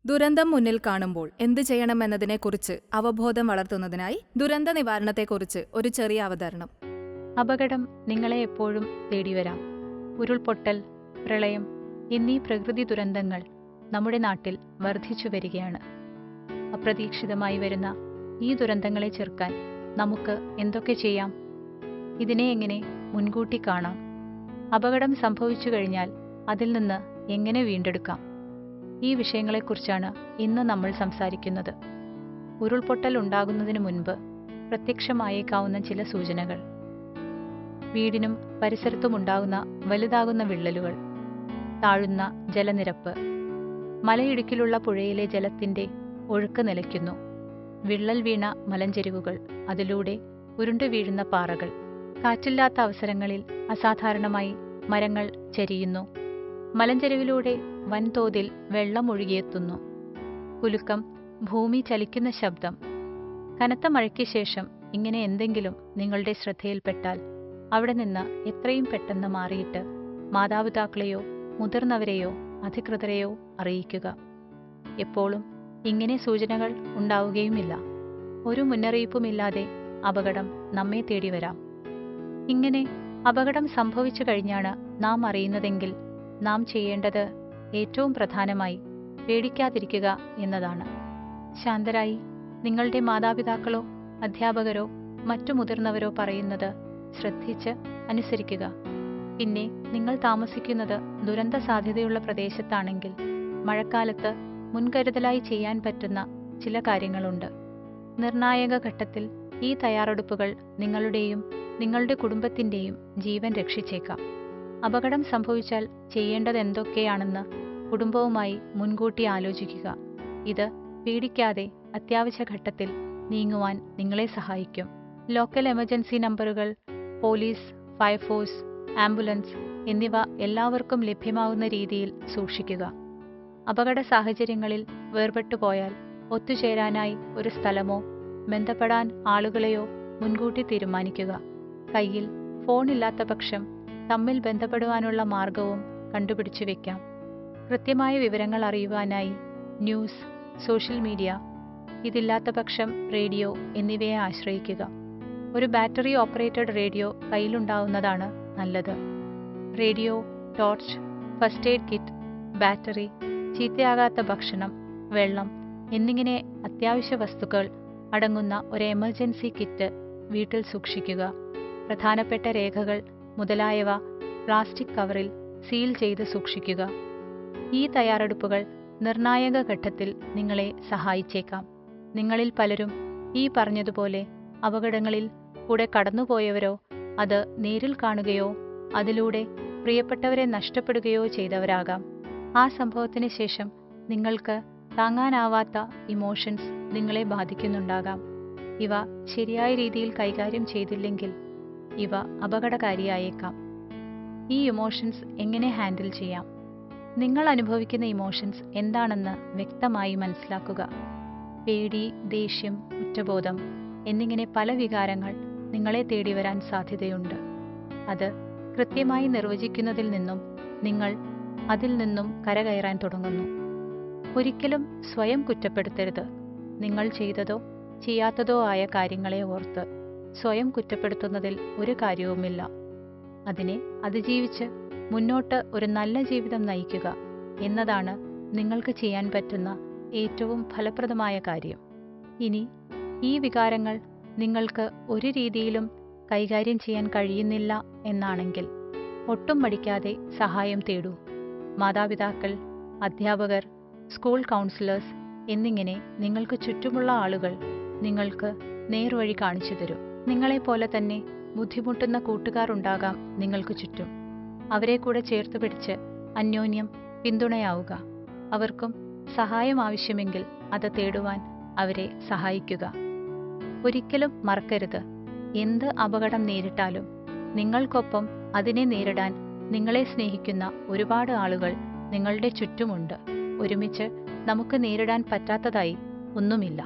ദുരന്തം മുന്നിൽ കാണുമ്പോൾ എന്ത് ചെയ്യണമെന്നതിനെക്കുറിച്ച് അവബോധം വളർത്തുന്നതിനായി ദുരന്ത നിവാരണത്തെക്കുറിച്ച് ഒരു ചെറിയ അവതരണം. അപകടം നിങ്ങളെ എപ്പോഴും തേടിവരാം. ഉരുൾപൊട്ടൽ, പ്രളയം എന്നീ പ്രകൃതി ദുരന്തങ്ങൾ നമ്മുടെ നാട്ടിൽ വർദ്ധിച്ചു വരികയാണ്. അപ്രതീക്ഷിതമായി വരുന്ന ഈ ദുരന്തങ്ങളെ ചെറുക്കാൻ നമുക്ക് എന്തൊക്കെ ചെയ്യാം? ഇതിനെ എങ്ങനെ മുൻകൂട്ടി കാണാം? അപകടം സംഭവിച്ചു കഴിഞ്ഞാൽ അതിൽ നിന്ന് എങ്ങനെ വീണ്ടെടുക്കാം? ഈ വിഷയങ്ങളെക്കുറിച്ചാണ് ഇന്ന് നമ്മൾ സംസാരിക്കുന്നത്. ഉരുൾപൊട്ടൽ ഉണ്ടാകുന്നതിന് മുൻപ് പ്രത്യക്ഷമായേക്കാവുന്ന ചില സൂചനകൾ: വീടിനും പരിസരത്തുമുണ്ടാകുന്ന വലുതാകുന്ന വിള്ളലുകൾ, താഴുന്ന ജലനിരപ്പ്, മലയിടുക്കിലുള്ള പുഴയിലെ ജലത്തിന്റെ ഒഴുക്ക് നിലയ്ക്കുന്നു, വിള്ളൽ വീണ മലഞ്ചെരിവുകൾ, അതിലൂടെ ഉരുണ്ടു വീഴുന്ന പാറകൾ, കാറ്റില്ലാത്ത അവസരങ്ങളിൽ അസാധാരണമായി മരങ്ങൾ ചരിയുന്നു, മലഞ്ചെരിവിലൂടെ വൻതോതിൽ വെള്ളം ഒഴുകിയെത്തുന്നു, കുലുക്കം, ഭൂമി ചലിക്കുന്ന ശബ്ദം. കനത്ത മഴയ്ക്ക് ശേഷം ഇങ്ങനെ എന്തെങ്കിലും നിങ്ങളുടെ ശ്രദ്ധയിൽപ്പെട്ടാൽ അവിടെ നിന്ന് എത്രയും പെട്ടെന്ന് മാറിയിട്ട് മാതാപിതാക്കളെയോ മുതിർന്നവരെയോ അധികൃതരെയോ അറിയിക്കുക. എപ്പോഴും ഇങ്ങനെ സൂചനകൾ ഉണ്ടാവുകയുമില്ല. ഒരു മുന്നറിയിപ്പുമില്ലാതെ അപകടം നമ്മെ തേടി വരാം. ഇങ്ങനെ അപകടം സംഭവിച്ചു കഴിഞ്ഞാണ് നാം അറിയുന്നതെങ്കിൽ നാം ചെയ്യേണ്ടത് ഏറ്റവും പ്രധാനമായി പേടിക്കാതിരിക്കുക എന്നതാണ്. ശാന്തരായി നിങ്ങളുടെ മാതാപിതാക്കളോ അധ്യാപകരോ മറ്റു മുതിർന്നവരോ പറയുന്നത് ശ്രദ്ധിച്ച് അനുസരിക്കുക. പിന്നെ നിങ്ങൾ താമസിക്കുന്നത് ദുരന്ത സാധ്യതയുള്ള പ്രദേശത്താണെങ്കിൽ മഴക്കാലത്ത് മുൻകരുതലായി ചെയ്യാൻ പറ്റുന്ന ചില കാര്യങ്ങളുണ്ട്. നിർണായക ഘട്ടത്തിൽ ഈ തയ്യാറെടുപ്പുകൾ നിങ്ങളുടെയും നിങ്ങളുടെ കുടുംബത്തിൻ്റെയും ജീവൻ രക്ഷിച്ചേക്കാം. അപകടം സംഭവിച്ചാൽ ചെയ്യേണ്ടത് എന്തൊക്കെയാണെന്ന് കുടുംബവുമായി മുൻകൂട്ടി ആലോചിക്കുക. ഇത് പേടിക്കാതെ അത്യാവശ്യ ഘട്ടത്തിൽ നീങ്ങുവാൻ നിങ്ങളെ സഹായിക്കും. ലോക്കൽ എമർജൻസി നമ്പറുകൾ, പോലീസ്, ഫയർഫോഴ്സ്, ആംബുലൻസ് എന്നിവ എല്ലാവർക്കും ലഭ്യമാവുന്ന രീതിയിൽ സൂക്ഷിക്കുക. അപകട സാഹചര്യങ്ങളിൽ വേർപെട്ടുപോയാൽ ഒത്തുചേരാനായി ഒരു സ്ഥലമോ ബന്ധപ്പെടാൻ ആളുകളെയോ മുൻകൂട്ടി തീരുമാനിക്കുക. കയ്യിൽ ഫോണില്ലാത്ത പക്ഷം തമ്മിൽ ബന്ധപ്പെടുവാനുള്ള മാർഗവും കണ്ടുപിടിച്ചു വെക്കാം. കൃത്യമായ വിവരങ്ങൾ അറിയുവാനായി ന്യൂസ്, സോഷ്യൽ മീഡിയ, ഇതില്ലാത്ത പക്ഷം റേഡിയോ എന്നിവയെ ആശ്രയിക്കുക. ഒരു ബാറ്ററി ഓപ്പറേറ്റഡ് റേഡിയോ കയ്യിലുണ്ടാവുന്നതാണ് നല്ലത്. Radio, torch, first aid kit, battery, ചീത്തയാകാത്ത ഭക്ഷണം, വെള്ളം എന്നിങ്ങനെ അത്യാവശ്യ വസ്തുക്കൾ അടങ്ങുന്ന ഒരു എമർജൻസി കിറ്റ് വീട്ടിൽ സൂക്ഷിക്കുക. പ്രധാനപ്പെട്ട രേഖകൾ മുതലായവ പ്ലാസ്റ്റിക് കവറിൽ സീൽ ചെയ്ത് സൂക്ഷിക്കുക. ഈ തയ്യാറെടുപ്പുകൾ നിർണായക ഘട്ടത്തിൽ നിങ്ങളെ സഹായിച്ചേക്കാം. നിങ്ങളിൽ പലരും ഈ പറഞ്ഞതുപോലെ അപകടങ്ങളിൽ കൂടെ കടന്നുപോയവരോ അത് നേരിൽ കാണുകയോ അതിലൂടെ പ്രിയപ്പെട്ടവരെ നഷ്ടപ്പെടുകയോ ചെയ്തവരാകാം. ആ സംഭവത്തിന് ശേഷം നിങ്ങൾക്ക് താങ്ങാനാവാത്ത ഇമോഷൻസ് നിങ്ങളെ ബാധിക്കുന്നുണ്ടാകാം. ഇവ ശരിയായ രീതിയിൽ കൈകാര്യം ചെയ്തില്ലെങ്കിൽ ഇവ അപകടകാരിയായേക്കാം. ഈ ഇമോഷൻസ് എങ്ങനെ ഹാൻഡിൽ ചെയ്യാം? നിങ്ങൾ അനുഭവിക്കുന്ന ഇമോഷൻസ് എന്താണെന്ന് വ്യക്തമായി മനസ്സിലാക്കുക. പേടി, ദേഷ്യം, കുറ്റബോധം എന്നിങ്ങനെ പല വികാരങ്ങൾ നിങ്ങളെ തേടി വരാൻ സാധ്യതയുണ്ട്. അത് കൃത്യമായി നിർവചിക്കുന്നതിൽ നിന്നും നിങ്ങൾ അതിൽ നിന്നും കരകയറാൻ തുടങ്ങുന്നു. ഒരിക്കലും സ്വയം കുറ്റപ്പെടുത്തരുത്. നിങ്ങൾ ചെയ്തതോ ചെയ്യാത്തതോ ആയ കാര്യങ്ങളെ ഓർത്ത് സ്വയം കുറ്റപ്പെടുത്തുന്നതിൽ ഒരു കാര്യവുമില്ല. അതിനെ അതിജീവിച്ച് മുന്നോട്ട് ഒരു നല്ല ജീവിതം നയിക്കുക എന്നതാണ് നിങ്ങൾക്ക് ചെയ്യാൻ പറ്റുന്ന ഏറ്റവും ഫലപ്രദമായ കാര്യം. ഇനി ഈ വികാരങ്ങൾ നിങ്ങൾക്ക് ഒരു രീതിയിലും കൈകാര്യം ചെയ്യാൻ കഴിയുന്നില്ല എന്നാണെങ്കിൽ ഒട്ടും മടിക്കാതെ സഹായം തേടൂ. മാതാപിതാക്കൾ, അധ്യാപകർ, സ്കൂൾ കൗൺസിലേഴ്സ് എന്നിങ്ങനെ നിങ്ങൾക്ക് ചുറ്റുമുള്ള ആളുകൾ നിങ്ങൾക്ക് നേർവഴി കാണിച്ചു തരും. നിങ്ങളെപ്പോലെ തന്നെ ബുദ്ധിമുട്ടുന്ന കൂട്ടുകാർ ഉണ്ടാകാം നിങ്ങൾക്ക് ചുറ്റും. അവരെ കൂടെ ചേർത്ത് പിടിച്ച് അന്യോന്യം പിന്തുണയാവുക. അവർക്കും സഹായം ആവശ്യമെങ്കിൽ അത് തേടുവാൻ അവരെ സഹായിക്കുക. ഒരിക്കലും മറക്കരുത്, എന്ത് അപകടം നേരിട്ടാലും നിങ്ങൾക്കൊപ്പം അതിനെ നേരിടാൻ നിങ്ങളെ സ്നേഹിക്കുന്ന ഒരുപാട് ആളുകൾ നിങ്ങളുടെ ചുറ്റുമുണ്ട്. ഒരുമിച്ച് നമുക്ക് നേരിടാൻ പറ്റാത്തതായി ഒന്നുമില്ല.